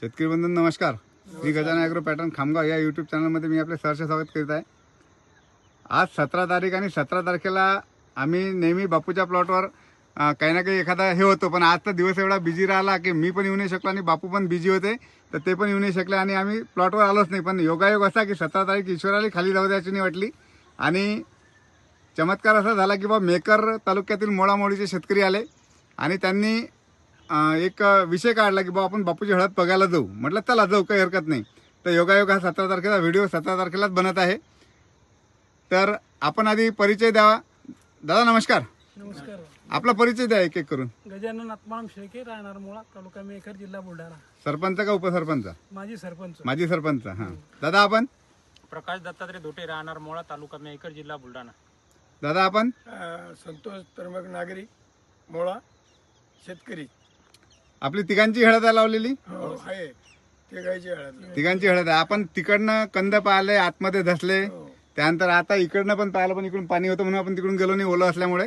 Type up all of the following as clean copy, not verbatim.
शेतकरी बंधू नमस्कार. मी गजानन ॲग्रो पॅटर्न खामगाव या यूट्यूब चॅनलमध्ये मी आपले सहर्ष स्वागत करीत आहे. आज 17 तारीख आणि 17 तारखेला आम्ही नेहमी बापूच्या प्लॉटवर काही ना काही एखादा हे होतो, पण आजचा दिवस एवढा बिझी राहिला की मी पण येऊ नाही शकलो आणि बापू पण बिझी होते, तर ते पण येऊ नाही शकले आणि आम्ही प्लॉटवर आलोच नाही. पण योगायोग असा की 17 तारीख ईश्वराला खाली जाऊ द्यायची नाही वाटली आणि चमत्कार असा झाला की बा मेकर तालुक्यातील मोळामोळीचे शेतकरी आले आणि त्यांनी एक विषय काढला की बा आपण बापूची हळद बघायला जाऊ. म्हटलं चला जाऊ, काही हरकत नाही. तर योगायोग हा 17 तारखेचा व्हिडिओ 17 तारखेलाच बनत आहे. तर आपण आधी परिचय द्यावा. दादा नमस्कार. नमस्कार. आपला परिचय द्या एक एक करून. गजानन आत्माराम शेळके, राहणार मुळा, तालुका मेकर, जिल्हा बुलढाणा. सरपंच का उपसरपंच? माजी सरपंच. माजी सरपंच. हां दादा आपण? प्रकाश दत्तात्रय धोटे, राहणार मोळा, तालुका मेकर, जिल्हा बुलढाणा. दादा आपण? संतोष तरमक, नागरी, मोळा, शेतकरी. आपली तिघांची हळद आहे लावलेली. हो आहे, तिघांची हळद. तिघांची हळद आहे. आपण तिकडनं कंद पाहिले, आतमध्ये धसले, हो. त्यानंतर आता इकडनं पण पाहिलं, पण इकडून पाणी होतं म्हणून आपण तिकडून गेलो नाही ओलं असल्यामुळे.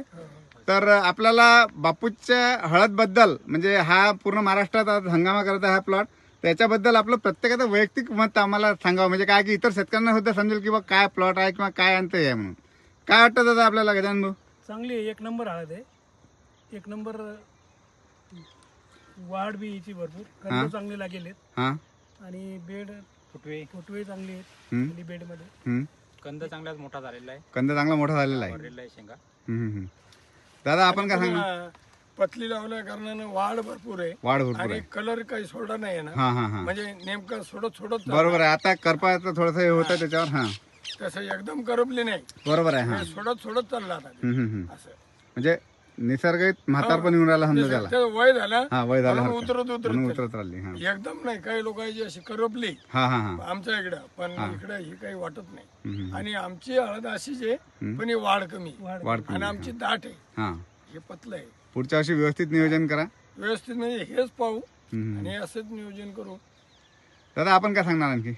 तर आपल्याला बापूच्या हळदबद्दल म्हणजे हा पूर्ण महाराष्ट्रात आज हंगामा करत आहे हा प्लॉट, त्याच्याबद्दल आपलं प्रत्येकाचं वैयक्तिक मत आम्हाला सांगावं, म्हणजे काय की इतर शेतकऱ्यांना सुद्धा समजेल की बा काय प्लॉट आहे किंवा काय अंत आहे म्हणून. काय वाटतं दादा आपल्याला गजानन भाऊ? चांगली आहे, एक नंबर हळद आहे. एक नंबर वाढ बी याची भरपूर, कंद चांगले लागेल हां आणि बेड फुटवे चांगले आहेत खाली बेडमध्ये. कंद चांगलाच मोठा झालेला आहे, कंद चांगला मोठा झालेला आहे. भरलेला आहे शेंगा. दादा आपण काय सांगा? पतली लावल्या कारणानं वाढ भरपूर आहे वाढ भरपूर आणि आहे. कलर काही सोडा नाही आहे ना, हां हां हां म्हणजे नेमकं सोडत बरोबर आहे. आता करपाचं थोडंसं हे होतं त्याच्यावर. हां तसं एकदम करपली नाही, बरोबर आहे. हां सोडत चालला आता असं. म्हणजे निसर्गित म्हातार पण येऊन राहिला समजा त्याला. ते वय झालं, हा वय झालं म्हणून हरकत. म्हणून उतरत उतरत राहिली. हां एकदम नाही. काही लोकांची अशी करपली हां हां हां आमच्या इकडं, पण इकडे ही काही वाटत नाही. आणि आमची हळद अशीच आहे, पण ही वाढ कमी आहे. वाढ आणि आमची दाट आहे, हां. हे पतलं आहे. पुढच्या वर्षी व्यवस्थित नियोजन करा. व्यवस्थित म्हणजे हेच पाहू आणि असंच नियोजन करू. दादा आपण काय सांगणार आणखी?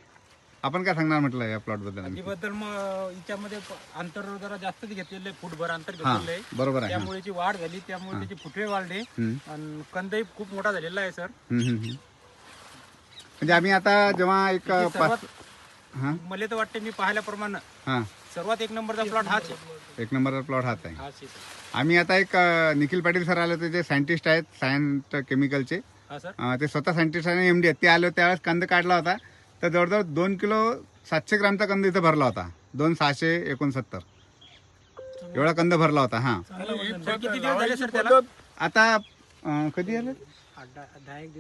आपण काय सांगणार म्हटलं या प्लॉट बद्दल आणखी? बद्दल मग याच्यामध्ये अंतर जरा जास्तच घेतलेलं आहे, फूटभर अंतर हां घेतलेलं आहे. बरोबर आहे. हां. त्यामुळे याची वाढ झाली, त्यामुळे त्याचे फुटवे वाढले आणि कंदही खूप मोठा झालेला आहे सर. म्हणजे आम्ही आता जेव्हा एक सर्वात हां मला तर वाटते मी पाहिल्याप्रमाणे हां सर्वात एक नंबरचा प्लॉट हाच आहे. एक नंबरचा प्लॉट हाच आहे. हाच आहे सर. आम्ही आता एक निखिल पाटील सर आले होते, जे सायंटिस्ट आहेत सायन्स केमिकलचे. हा सर. ते स्वतः सायंटिस्ट आणि MD आहेत. ते आले होते त्यावेळेस कंद काढला होता, तर जवळजवळ 2 किलो 700 ग्रामचा कंद इथं भरला होता. 2,669 एवढा कंद भरला होता. हां किती दिवस झाले सर त्याला? आता कधी आले?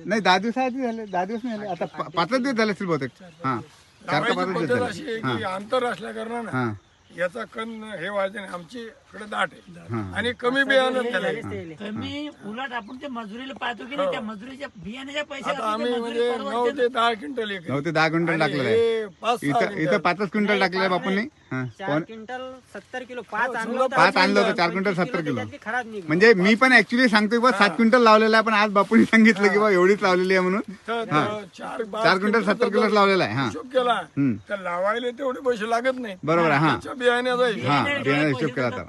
नाही 10 दिवस आधी झाले. 10 दिवस नाही झाले, आता 5 दिवस झाले असतील बहुतेक. हां 4 का 5 दिवस पद्धत झाले. अशी आहे की अंतर असल्या कारणानं हां याचा कण हे व्हायचं नाही. आमच्याकडे दाट आहे हां आणि कमी बियाणं त्याला आहे. कमी उलट आपण त्या मजुरीला पाहतो की नाही, त्या मजुरीच्या बियाण्याच्या पैसे आता आम्ही म्हणजे 9 ते 10 क्विंटल एक 9 ते 10 क्विंटल टाकलेलं आहे. हे 5-6 इथं 5 क्विंटल टाकलेलं आहे बापूंनी. हां 4 क्विंटल 70 किलो 5 आणलं होतं. 5 आणलं होतं, 4 क्विंटल 70 किलो. त्यातली खराब निघली. म्हणजे म्हणजे मी पण ऍक्च्युली सांगतोय बा 7 क्विंटल लावलेला आहे, पण आज बापूंनी सांगितलं की बा एवढीच लावलेली आहे म्हणून. 4 क्विंटल 70 किलोच लावलेला आहे. हां हिशोब केला तर लावायला तेवढे पैसे लागत नाही. बरोबर आहे. हां त्याच्या बियाण्याचा हिशोब. हां बियाणा हिशोब केला तर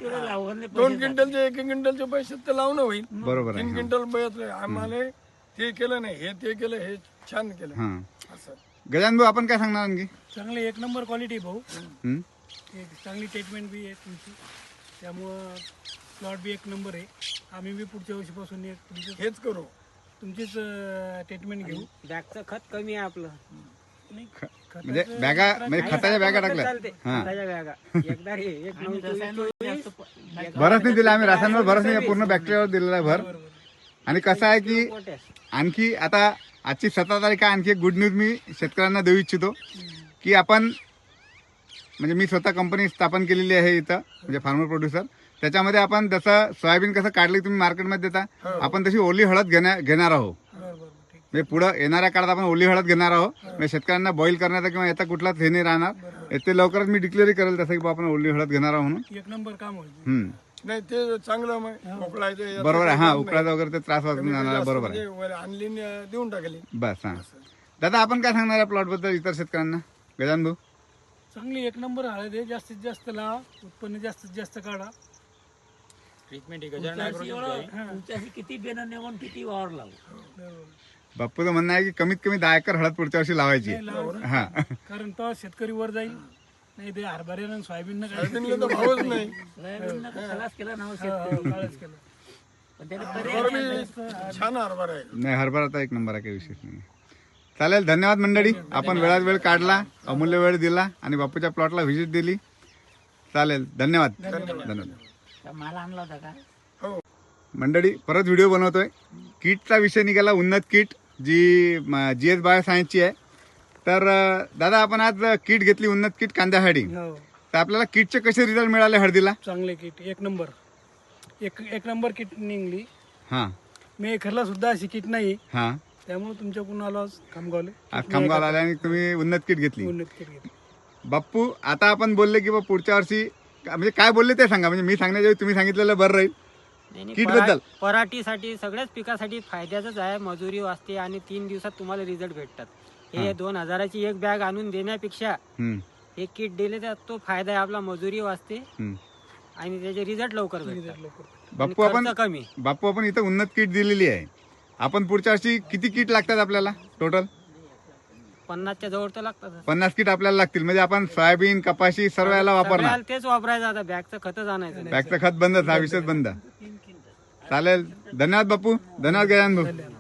2 क्विंटलचे 1 क्विंटलचे पैसे तर लावणं होईल. बरोबर आहे. 3 क्विंटल बघितलं आम्हाला, ते केलं नाही, हे ते केलं, हे छान केलं हां असं. गजानन भाऊ आपण काय सांगणार आणखी? चांगली एक नंबर क्वालिटी भाऊ. हं? एक चांगली ट्रीटमेंट बी आहे तुमची, त्यामुळं प्लॉट बी एक नंबर आहे. आम्ही बी पुढच्या वर्षीपासून हेच करू. तुमचीच ट्रीटमेंट घेऊ. बॅगचं खत कमी आहे आपलं. नाही, म्हणजे बॅगा म्हणजे खताच्या बॅगा टाकल्या. चालते हां खताच्या बॅगा. एकदा हे 1 भरच नाही दिला आम्ही, रासायनिक भरच नाही, पूर्ण बॅक्टेरियावर दिलेला आहे भर. आणि कसं आहे की आणखी आता आजची 17 तारीख आहे, आणखी एक गुड न्यूज मी शेतकऱ्यांना देऊ इच्छितो की आपण म्हणजे मी स्वतः कंपनी स्थापन केलेली आहे इथं, म्हणजे फार्मर प्रोड्युसर. त्याच्यामध्ये आपण जसं सोयाबीन कसं काढली तुम्ही मार्केटमध्ये देता, आपण तशी ओली हळद घेणार आहोत. म्हणजे पुढं येणाऱ्या काळात आपण ओली हळद घेणार आहोत. म्हणजे शेतकऱ्यांना बॉईल करण्याचा किंवा याचा कुठलाच हे नाही राहणार. ते लवकरच मी डिक्लेअर करेल तसं की आपण ओली हळद घेणार आहोत म्हणून. एक नंबर काम होईल. नाही ते चांगलं मग उकळायचं. बरोबर आहे. हां उकळायचा वगैरे ते त्रास वाजून जाणार. बरोबर आहे. म्हणजे आणली देऊन टाकली बस. हां दादा आपण काय सांगणार या प्लॉट बद्दल इतर शेतकऱ्यांना? गजानन भाऊ चांगली एक नंबर हळद आहे. जास्तीत जास्त लावा, उत्पन्न जास्तीत जास्त काढा. ट्रीटमेंट ही गजानन ॲग्रोची आहे. किती बेन नेऊन किती वावर लावू. बरोबर. बाप्पूचं म्हणणं आहे की कमीत कमी 10 एकर हळद पुढच्या वर्षी लावायची नाही लावायची. हा कारण तो शेतकरी वर जाईल नाही ते हरभऱ्यानं आणि सोयाबीन सोयाबीनला तर भावच नाही सोयाबीननं तर खलास केला ना हो काळच केलं पण त्याला हरभरा पर्याय नाही. बी छान हरभरा आहे. नाही हरभराचा एक नंबर आहे, काही विशेष नाही. चालेल, धन्यवाद मंडळी. आपण वेळात वेळ काढला, अमूल्य वेळ दिला आणि बापूच्या प्लॉटला व्हिजिट दिली. चालेल, धन्यवाद. धन्यवाद का माल आणला होता का हो मंडळी. परत व्हिडिओ बनवतोय. किटचा विषय निघाला, उन्नत किट जी GS बायो सायन्सची आहे. तर दादा आपण आज किट घेतली, उन्नत किट कांद्यासाठी. हो तर आपल्याला किटचे कसे रिझल्ट मिळाले हळदीला? चांगले किट एक नंबर एक नंबर किट निघली. हा मी खरला सुद्धा अशी किट नाही हा त्यामुळे तुमच्याकडून आलो आज खामगावले आज खामगाव आला आणि तुम्ही उन्नत किट घेतली. उन्नत किट घेतली. बाप्पू आता आपण बोलले की बा पुढच्या वर्षी म्हणजे काय बोलले ते सांगा, म्हणजे मी सांगण्याच्या वेळी तुम्ही सांगितलेलं बरं राहील. नाही, किट बद्दल? पराठीसाठी सगळ्याच पिकासाठी फायद्याचंच आहे. मजुरी वाचते आणि 3 दिवसात तुम्हाला रिझल्ट भेटतात. हे 2000ची एक बॅग आणून देण्यापेक्षा हम्म, हे किट दिले तर तो फायदा आहे आपला. मजुरी वाचते हम्म. आणि त्याचे रिझल्ट लवकर भेटतात. लवकर बाप्पू आणि आपण खर्च कमी. बाप्पू आपण इथं उन्नत किट दिलेली आहे. आपण पुढच्या वर्षी किती किट लागतात आपल्याला टोटल? 50च्या जवळ तर लागतात. 50 किट आपल्याला लागतील. म्हणजे आपण सोयाबीन, कपाशी सर्व याला वापरणार. सगळ्याला तेच वापरायचं आता. बॅगचं खतच आणायचं नाही. बॅगचं खत बंद, हा विषय बंद. चालेल, धन्यवाद बापू, धन्यवाद गजानन भाऊ.